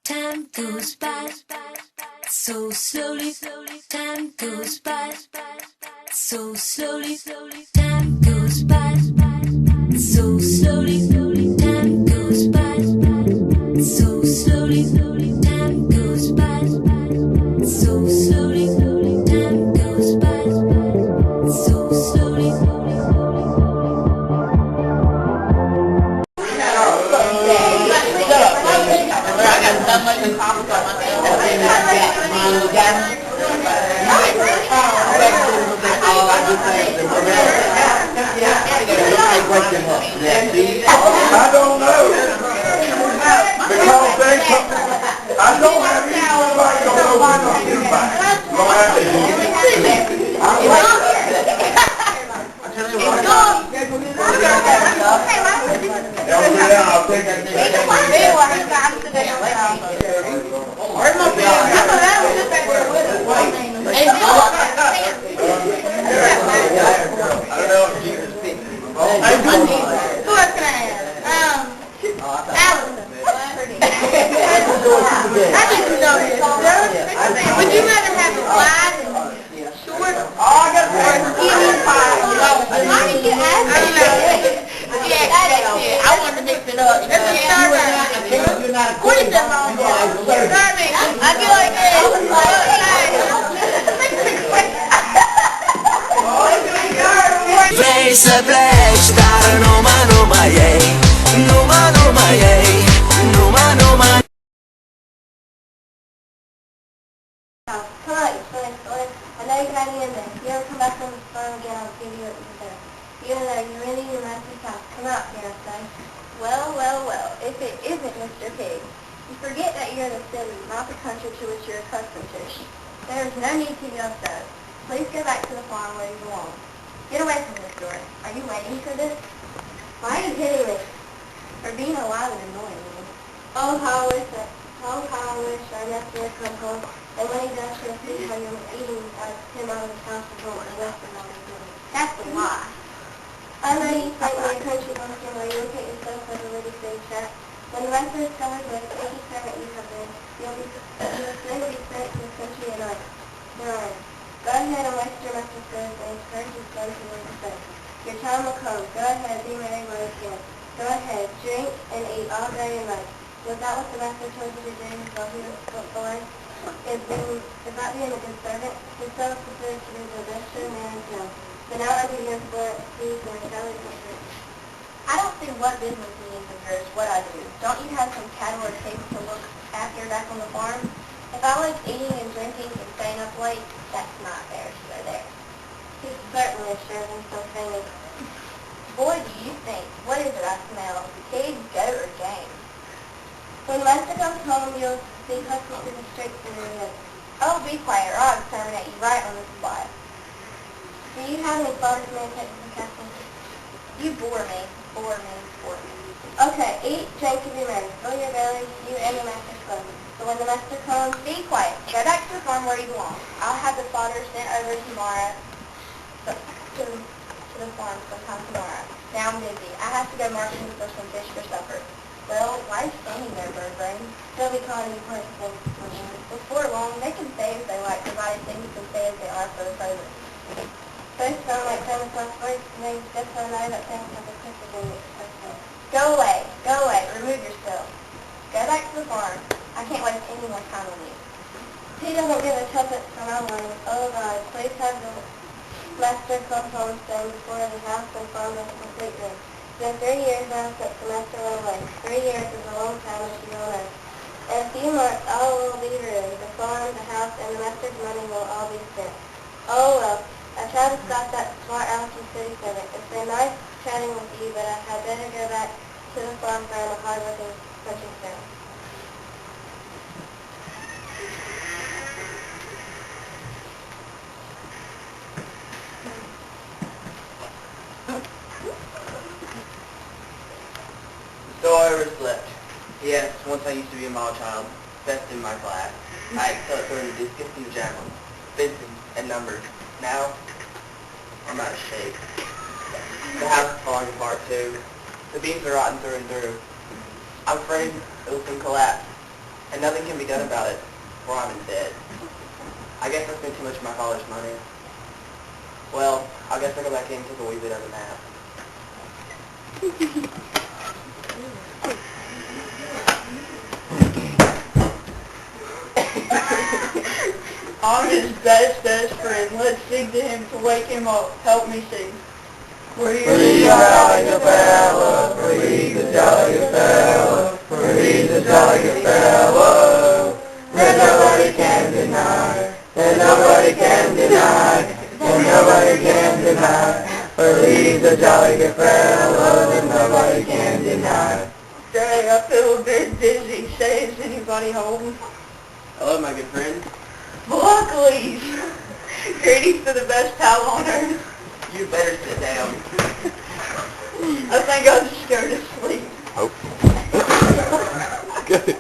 time goes by so slowly, time goes by so slowly, time goes by so slowly, time goes by so slowly, time goes by so slowly, time goes by so slowly. I don't know. Because I don't have anybody don't know what's on his back. Don't have to do it. I'll take it. I don't know if Jesus speaks. Who else can I have? Allison. I didn't know this. Would you rather have it wide and short or skinny pie? Why did you ask me? Yeah, I wanted to mix it up. What is that long for? I feel like Place a place, dar no ma yay, no ma yay, no ma. Come on, I know you got me in there. If you ever come back on the phone again, I'll give you what you deserve. Even though you're really your master's house, come out here, I say. Well, if it isn't Mr. Pig, you forget that you're in the city, not the country to which you're accustomed to. There is no need to be upset. Please go back to the farm where you belong. Get away from this door. Are you waiting for this? Why are you hitting me? For being alive and annoying me. Oh, how I wish our nephew would come home. And when he does, he'll see how you're eating him out of the house and going to rest and all his money. That's a lie. I know you fight in your country bumpkin where you look at yourself as a little city chat. When the rest of the discovers what a sticky servant you have been, you'll soon be sent to the country and on. Go ahead and waste your master's goods and encourage his son to leave the faith. Your time will come. Go ahead, be merry once again. Go ahead, drink and eat all day and night. Was that what the master told you to do while he was away? Is that being a good servant? His son was considered to be the best true man in town. But now under your blood, he's in a belly country. I don't see what business means of yours, what I do. Don't you have some cattle or pigs to look after back on the farm? If I like eating and drinking and staying up late, that's not fair to go there. He certainly sure is so famous. Boy, do you think, what is it I smell? Pig, goat, or game? When Master comes home, you'll see hustling through the streets in your head. Oh, be quiet, or I'll exterminate you right on the spot. Do you have any photos of me take to the castle? You bore me. Okay, eat, drink, and be merry. Fill your belly, you and your master's clothes. So when the master comes, be quiet. Go back to the farm where you belong. I'll have the fodder sent over tomorrow to the farm sometime tomorrow. Now I'm busy. I have to go marketing for some fish for supper. Well, why are you standing there, bird brain? They'll be calling you points things. Before long, they can say as they like, provided things can stay as they are for the present. Those sound like famous last words to me, just so I know that things have been quicker than you expect. Go away, remove yourself. Go back to the farm. I can't waste any more time on you. He doesn't give a tuppence for my money. Oh God, please have the master come home soon before the house and farm is completely. It's been 3 years now since the master went away. 3 years is a long time, as you all know. In a few months, all will be ruined. The farm, the house, and the master's money will all be spent. Oh well, I tried to stop that smart Allison city servant. It's been nice chatting with you, but I had better go back to the farm for I'm a hard-working country town. So I overslept. Yes, once I used to be a model child, best in my class. I excelled at throwing the discus and the javelin, fencing, and numbers. Now, I'm out of shape. The house is falling apart too. The beams are rotten through and through. I'm afraid it will soon collapse. and nothing can be done about it, for I'm in debt. I guess I spent too much of my father's money. Well, I guess I'll go back in and take a wee bit of a nap. I'm his best friend. Let's sing to him to wake him up. Help me sing. Free the jolly fella, free the jolly fella, free the jolly fella. That nobody can deny, that nobody can deny, that nobody can deny. Free the jolly fella, that nobody can deny. Daddy, I feel a bit dizzy. Say, is anybody home? Hello, my good friend. Luckily! Greetings to the best pal on earth. You better sit down. I think I'll just go to sleep. Oh. Good.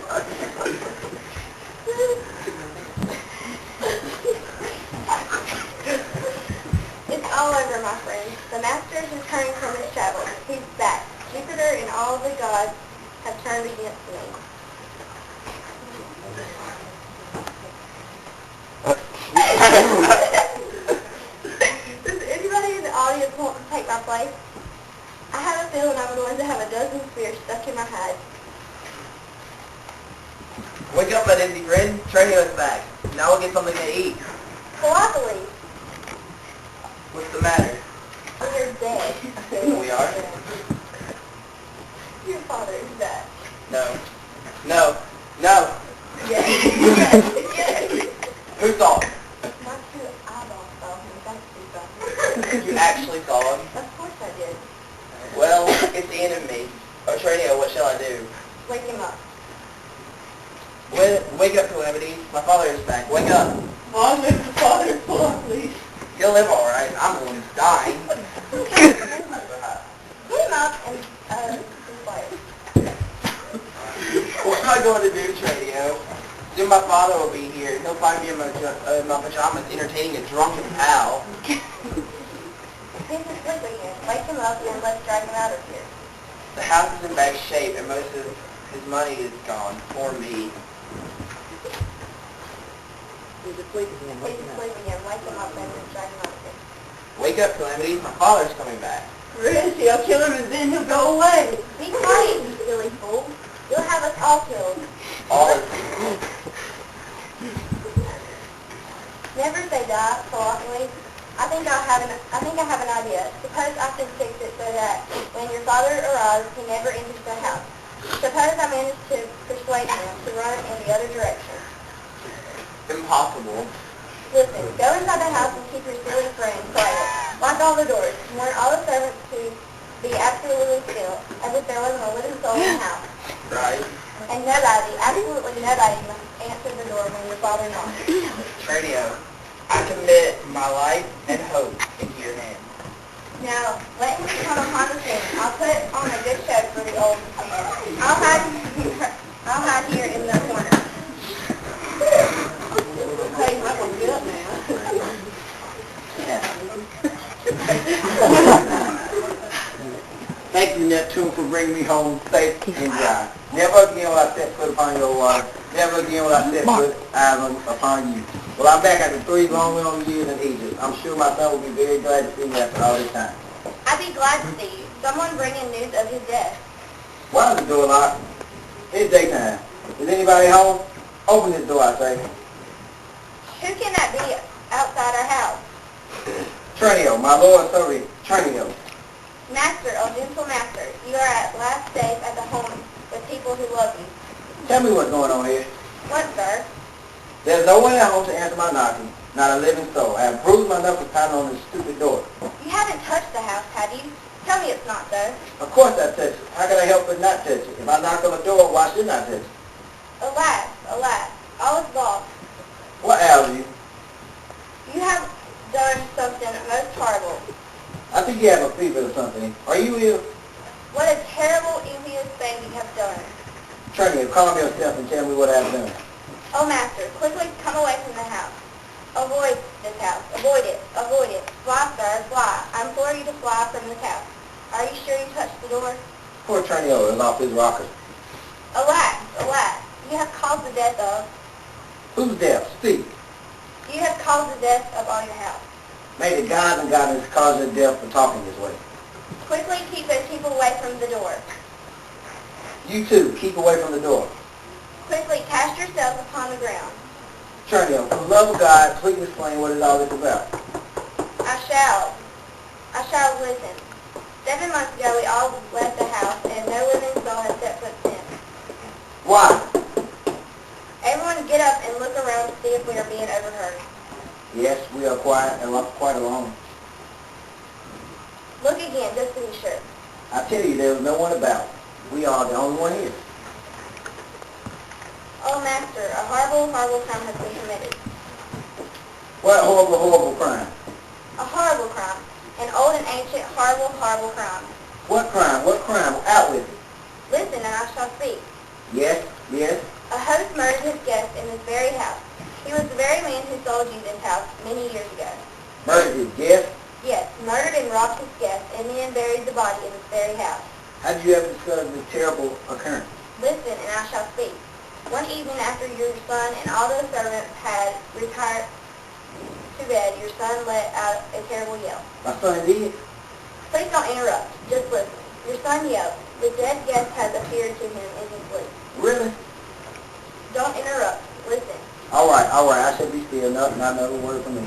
It's all over, my friends. The master is returning from his travels. He's back. Jupiter and all the gods have turned against me. Does anybody in the audience want to take my place? I have a feeling I'm going to have a dozen spears stuck in my head. Wake up, my empty friend. Trainio is back. Now we'll get something to eat. Luckily, What's the matter? we're dead. We are? Your father is dead. No. No. No. Yes. Yes. Who saw him? My two eyeballs saw him. That's who saw him. You actually saw him? Of course I did. Well, it's the end of me. Oh, Trainio, what shall I do? Wake him up. Wake up, Calamity. My father is back. Wake up. Long live the father, please. He'll live all right. I'm the one who's dying. Get him up and be quiet. What am I going to do, Trainio? Soon my father will be here. He'll find me in my pajamas entertaining a drunken pal. He's asleep again. Wake him up and let's drag him out of here. The house is in bad shape and most of his money is gone. Poor me. He's asleep again. Wake him up and let's drag him out of here. Wake up, Calamity. My father's coming back. Where is he? I'll kill him and then he'll go away. Be quiet, you silly fool. You'll have us all killed. All Never say die, politely. I think I have an idea. Suppose I can fix it so that when your father arrives, he never enters the house. Suppose I manage to persuade him to run in the other direction. impossible. Listen, go inside the house and keep your silly friend quiet. Lock all the doors. Warn all the servants to be absolutely still, as if there wasn't a living soul in the house. Right? And nobody, absolutely nobody, must answer the door when your father knocks. Radio, I commit my life and hope into your hands. Now, let me come upon the scene. I'll put on a good show for the old man. I'll hide here in the corner. Hey, I'm going to get up now. Thank you, Neptune, for bringing me home safe and dry. Never again will I set foot upon your water. Never again will I set foot island upon you. Well, I'm back after 3 long years in Egypt. I'm sure my son will be very glad to see me after all this time. I'd be glad to see you. Someone bringing news of his death. Why is the door locked? It's daytime. Is anybody home? Open this door, I say. Who can that be outside our house? Trinio, my lord, sorry, Trinio. Master, oh gentle master, you are at last safe at the home with people who love you. Tell me what's going on here. What, sir? There's no one at home to answer my knocking. Not a living soul. I have bruised my knuckles pounding on this stupid door. You haven't touched the house, have you? Tell me it's not so. Of course I touch it. How can I help but not touch it? If I knock on the door, why shouldn't I touch it? Alas, alas, all is lost. What ails you? You have done something most horrible. I think you have a fever or something. Are you ill? What a terrible, envious thing you have done. Trinio, calm yourself and tell me what I've done. Oh, master, quickly come away from the house. Avoid this house. Avoid it. Avoid it. Fly, sir, fly. I implore you to fly from this house. Are you sure you touched the door? Poor Trinio is off his rocker. Alas, alas, You have caused the death of. Who's deaf? Speak. You have caused the death of all your house. May the God and God is causing deaf for talking this way. Quickly keep those people away from the door. You too, keep away from the door. Quickly cast yourself upon the ground. Trinity, for the love of God, please explain what is all this about. I shall listen. 7 months ago we all left the house, and no living soul has set foot since. Why? Everyone get up and look around to see if we are being overheard. Yes, we are quite alone. Look again, just to be sure. I tell you, there was no one about. We are the only one here. Oh, Master, a horrible, horrible crime has been committed. What horrible, horrible crime? A horrible crime. An old and ancient, horrible, horrible crime. What crime? What crime? Out with it. Listen, and I shall speak. Yes, yes. A host murdered his guest in this very house. He was the very man who sold you this house many years ago. Murdered his guest? Yes, murdered and robbed his guest, and then buried the body in this very house. How did you ever discover this terrible occurrence? Listen, and I shall speak. One evening after your son and all those servants had retired to bed, your son let out a terrible yell. My son did? Please don't interrupt. Just listen. Your son yelled. The dead guest has appeared to him in his sleep. Really? Don't interrupt. Listen. All right. I shall be still. Not another word from me.